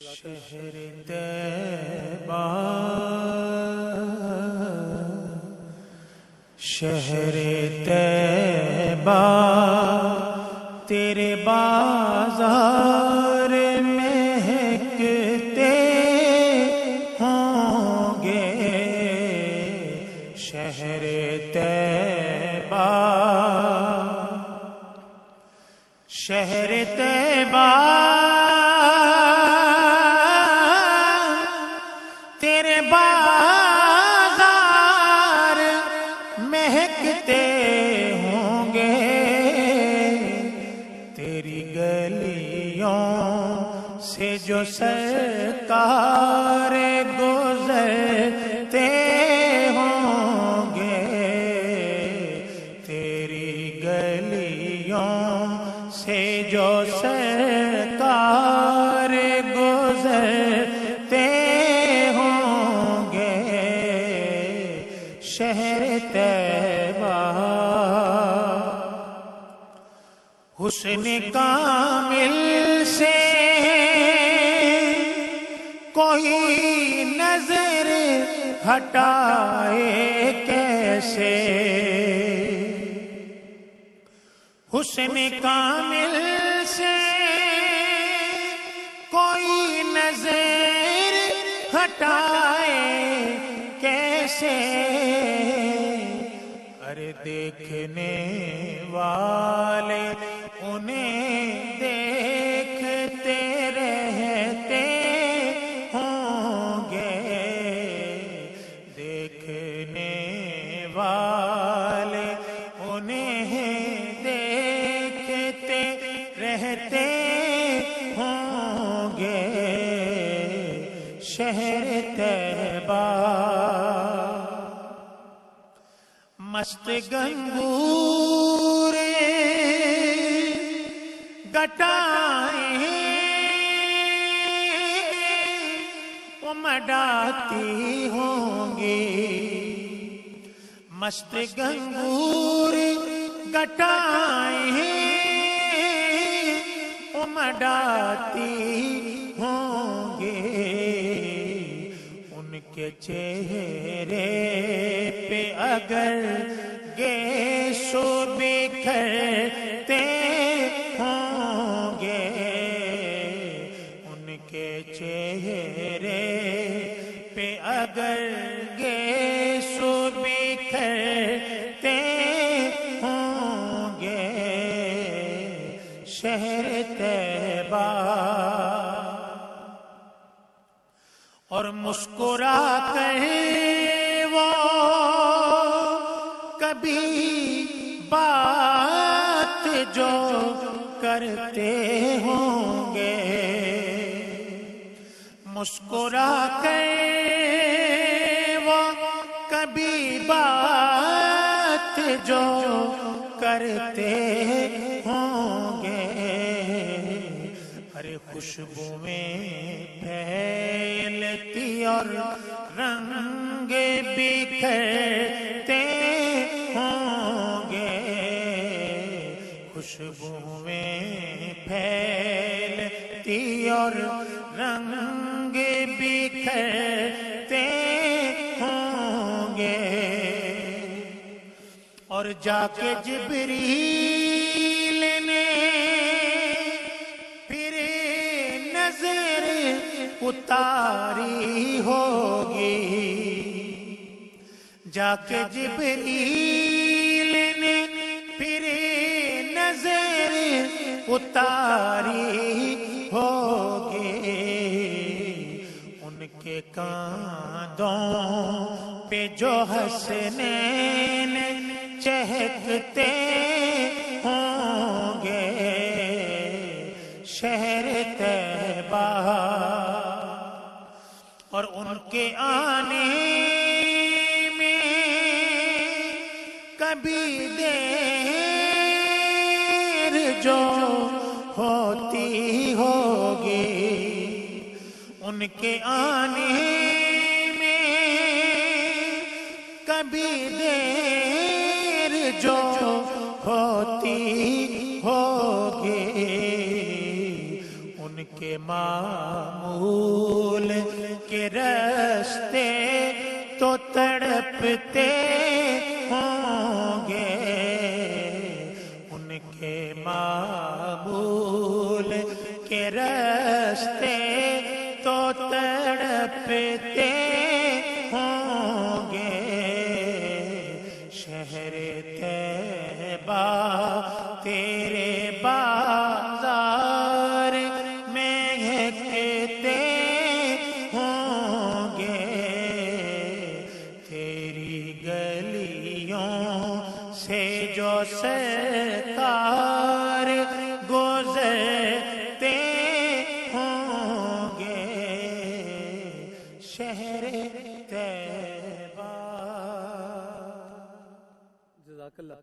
شہر طیبہ شہر طیبہ تیرے بازار مہکتے ہوں گے شہر طیبہ شہر طیبہ تیرے بازار مہکتے ہوں گے تیری گلیوں سے جو سرکار گزرتے ہوں گے تیری گلیوں سے جو سرکار گزرتے شہر طیبہ حسن کامل سے کوئی نظر ہٹائے کیسے حسن کامل سے کوئی نظر ہٹائے کیسے ارے دیکھنے والے انہیں دیکھتے رہتے ہوں گے دیکھنے والے انہیں دیکھتے رہتے ہوں گے شہر طیبہ مست گنگور گٹائیں امڈاتی ہوں گی مست گنگور گٹائیں امڈاتی ہوں گے ان کے چہرے پہ اگر گیسو بکھرتے ہوں گے ان کے چہرے پہ اگر گیسو بکھرتے ہوں گے شہر طیبہ اور مسکرا کر وہ کبھی بات جو کرتے ہوں گے مسکرا کر وہ کبھی بات جو کرتے ہوں گے ارے خوشبوئیں پھیلتی اور رنگ بکھرتے ہوں گے خوشبوئیں پھیلتی اور رنگ بکھرتے ہوں گے اور جا کے جبریل نے پھر نظر اتاری ہوگی جا کے جبریل نے پھر نظر اتاری ہوگی ان کے کاندھوں پہ جو حسنین چہکتے ہوں گے شہر طیبہ اور ان کے آنے میں کبھی دیر جو ہوتی ہوگی ان کے آنے میں کبھی دیر جو ہوتی ہوگی ان کے معمول کے راستے تو تڑپتے ہوں گے، ان کے معمول کے راستے تو تڑپتے ہوں گے، شہر طیبہ تیرے بازار میں ہکتے ہوں گے، تیری گلیوں سے جو سرکار گزرتے ہوں گے، شہر طیبہ۔ جزاک اللہ